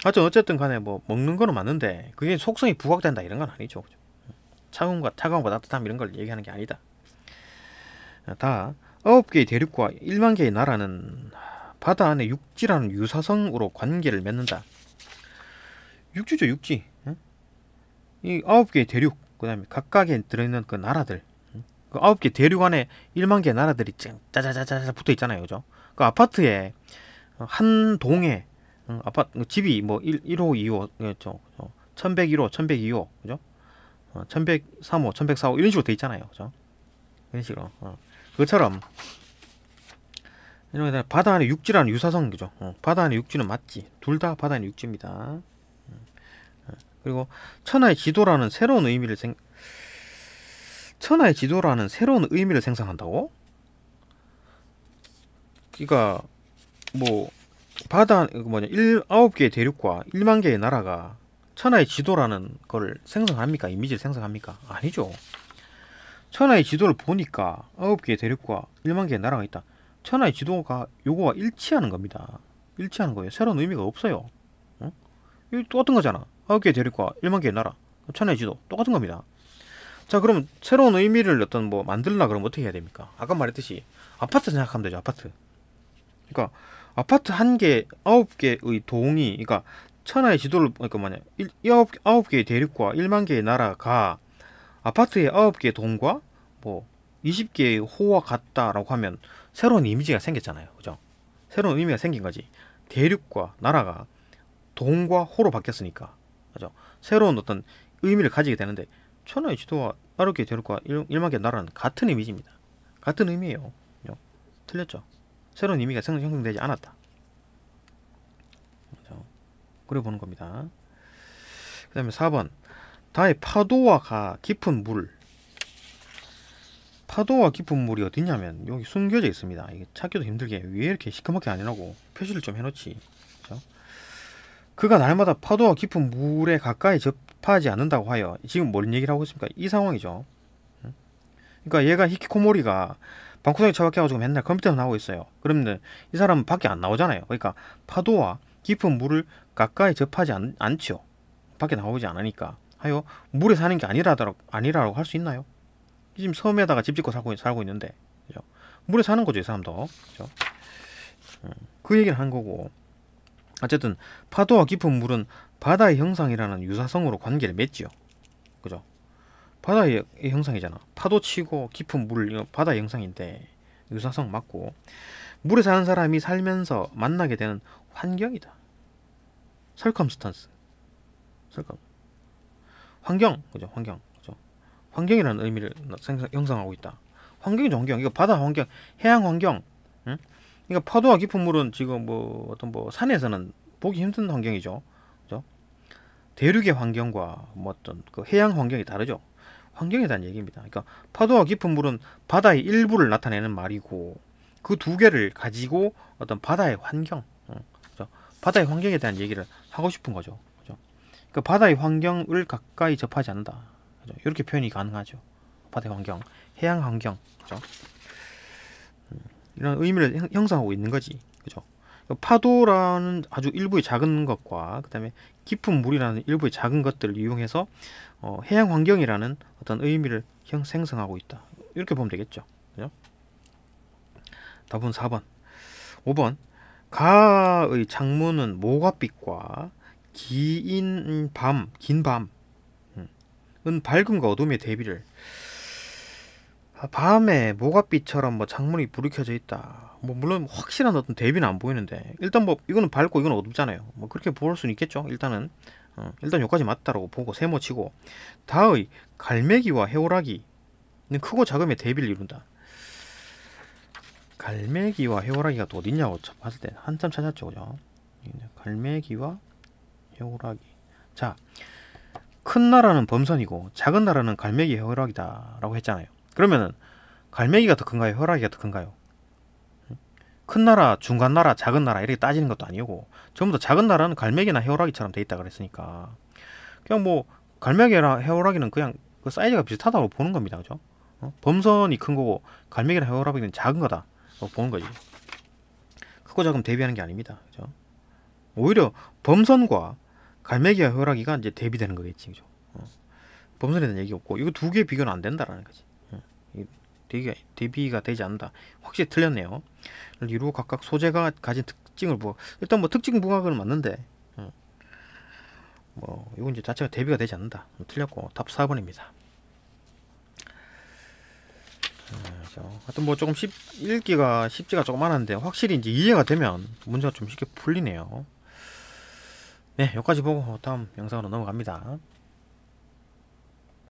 Speaker 1: 하여튼 어쨌든 간에 뭐 먹는 거는 맞는데 그게 속성이 부각된다 이런 건 아니죠. 그죠? 차가움과 따뜻함 이런 걸 얘기하는 게 아니다. 다 9개의 대륙과 1만 개의 나라는 바다 안에 육지라는 유사성으로 관계를 맺는다. 육지죠, 육지. 이 9개의 대륙, 그 다음에 각각에 들어있는 그 나라들. 그 9개 대륙 안에 1만 개의 나라들이 짜자자자 붙어 있잖아요. 그죠? 그 아파트에 한 동에 집이 뭐 1호, 2호, 그렇죠? 1101호, 1102호, 그죠? 1103호, 1104호 이런 식으로 돼 있잖아요. 그죠? 이런 식으로. 그것처럼 이런 바다 안에 육지라는 유사성, 그죠? 바다 안에 육지는 맞지. 둘 다 바다 안에 육지입니다. 그리고 천하의 지도라는 새로운 의미를 생성한다고? 그러니까 뭐 바다 9개의 대륙과 1만 개의 나라가 천하의 지도라는 걸 생성합니까? 이미지를 생성합니까? 아니죠. 천하의 지도를 보니까 9개의 대륙과 1만 개의 나라가 있다. 천하의 지도가 요거와 일치하는 겁니다. 일치하는 거예요. 새로운 의미가 없어요. 이거 똑같은 거잖아. 9개의 대륙과 1만 개의 나라. 천하의 지도 똑같은 겁니다. 자, 그럼 새로운 의미를 어떤 뭐 만들라 그러면 어떻게 해야 됩니까? 아까 말했듯이 아파트 생각하면 되죠. 아파트. 그러니까 아파트 한 개, 9개의 동이, 그러니까 천하의 지도를, 그러니까 뭐냐, 9개의 대륙과 1만 개의 나라가 아파트의 9개의 동과 뭐 20개의 호와 같다라고 하면 새로운 이미지가 생겼잖아요. 그죠? 새로운 의미가 생긴 거지. 대륙과 나라가 동과 호로 바뀌었으니까. 그죠? 새로운 어떤 의미를 가지게 되는데 천하의 지도와 9개의 대륙과 1만 개의 나라는 같은 이미지입니다. 같은 의미예요. 그죠? 틀렸죠? 새로운 의미가 형성되지 않았다. 그죠? 그래 보는 겁니다. 그 다음에 4번. 다의 파도와 깊은 물. 파도와 깊은 물이 어디냐면 여기 숨겨져 있습니다. 이게 찾기도 힘들게 왜 이렇게 시커멓게 안 해놓고 표시를 좀 해놓지. 그죠? 그가 날마다 파도와 깊은 물에 가까이 접하지 않는다고 하여 지금 뭔 얘기를 하고 있습니까? 이 상황이죠. 그러니까 얘가 히키코모리가 방구석에 처박혀가지고 맨날 컴퓨터만 하고 있어요. 그러면 이 사람은 밖에 안 나오잖아요. 그러니까 파도와 깊은 물을 가까이 접하지 않죠. 밖에 나오지 않으니까 하여 물에 사는 게 아니라고 할 수 있나요? 지금 섬에다가 집 짓고 살고 있는데, 그죠? 물에 사는 거죠, 이 사람도. 그죠? 그 얘기를 한 거고. 어쨌든 파도와 깊은 물은 바다의 형상이라는 유사성으로 관계를 맺지요. 그죠? 바다의 형상이잖아. 파도 치고 깊은 물, 바다의 형상인데 유사성 맞고, 물에 사는 사람이 살면서 만나게 되는 환경이다. 설컴스턴스. 환경, 그죠? 환경. 그죠? 환경이라는 의미를 형성하고 있다. 환경이죠, 환경. 이거 바다 환경, 해양 환경. 응? 그러니까 파도와 깊은 물은 지금 뭐 어떤 뭐 산에서는 보기 힘든 환경이죠. 그죠? 대륙의 환경과 뭐 어떤 그 해양 환경이 다르죠. 환경에 대한 얘기입니다. 그러니까 파도와 깊은 물은 바다의 일부를 나타내는 말이고 그 두 개를 가지고 어떤 바다의 환경, 그죠? 바다의 환경에 대한 얘기를 하고 싶은 거죠. 그죠? 그러니까 바다의 환경을 가까이 접하지 않는다. 그죠? 이렇게 표현이 가능하죠. 바다의 환경, 해양 환경, 그죠? 이런 의미를 형성하고 있는 거지. 그죠? 파도라는 아주 일부의 작은 것과 그다음에 깊은 물이라는 일부의 작은 것들을 이용해서 해양 환경이라는 어떤 의미를 생성하고 있다. 이렇게 보면 되겠죠. 그죠? 답은 4번. 5번. 가의 창문은 모가빛과 긴 밤은 밝음과 어둠의 대비를, 밤에 모가빛처럼 뭐 창문이 불이 켜져 있다. 뭐 물론 확실한 어떤 대비는 안 보이는데 일단 뭐 이거는 밝고 이거는 어둡잖아요. 뭐 그렇게 볼 수는 있겠죠. 일단은 일단 여기까지 맞다라고 보고 세모치고, 다의 갈매기와 해오라기는 크고 작음의 대비를 이룬다. 갈매기와 해오라기가 또 어딨냐고 봤을 때 한참 찾았죠, 그죠? 갈매기와 해오라기. 자, 큰 나라는 범선이고 작은 나라는 갈매기 해오라기다라고 했잖아요. 그러면은 갈매기가 더 큰가요? 해오라기가 더 큰가요? 큰 나라, 중간 나라, 작은 나라 이렇게 따지는 것도 아니고 전부 다 작은 나라는 갈매기나 해오라기처럼 돼 있다 그랬으니까 그냥 뭐 갈매기랑 해오라기는 그냥 그 사이즈가 비슷하다고 보는 겁니다, 그죠? 범선이 큰 거고 갈매기랑 해오라기는 작은 거다 보는 거지. 크고 작은 대비하는 게 아닙니다, 그죠? 오히려 범선과 갈매기와 해오라기가 이제 대비되는 거겠지, 그죠? 범선에 대한 얘기 없고 이거 두 개 비교는 안 된다라는 거지. 대비가 되지 않는다. 확실히 틀렸네요. 이루 각각 소재가 가진 특징을 일단 뭐 특징 부각은 맞는데 뭐 이건 이제 자체가 대비가 되지 않는다. 틀렸고 답 4번입니다. 하여튼 뭐 조금 읽기가 쉽지가 조금 않았는데 확실히 이제 이해가 되면 문제가 좀 쉽게 풀리네요. 네, 여기까지 보고 다음 영상으로 넘어갑니다.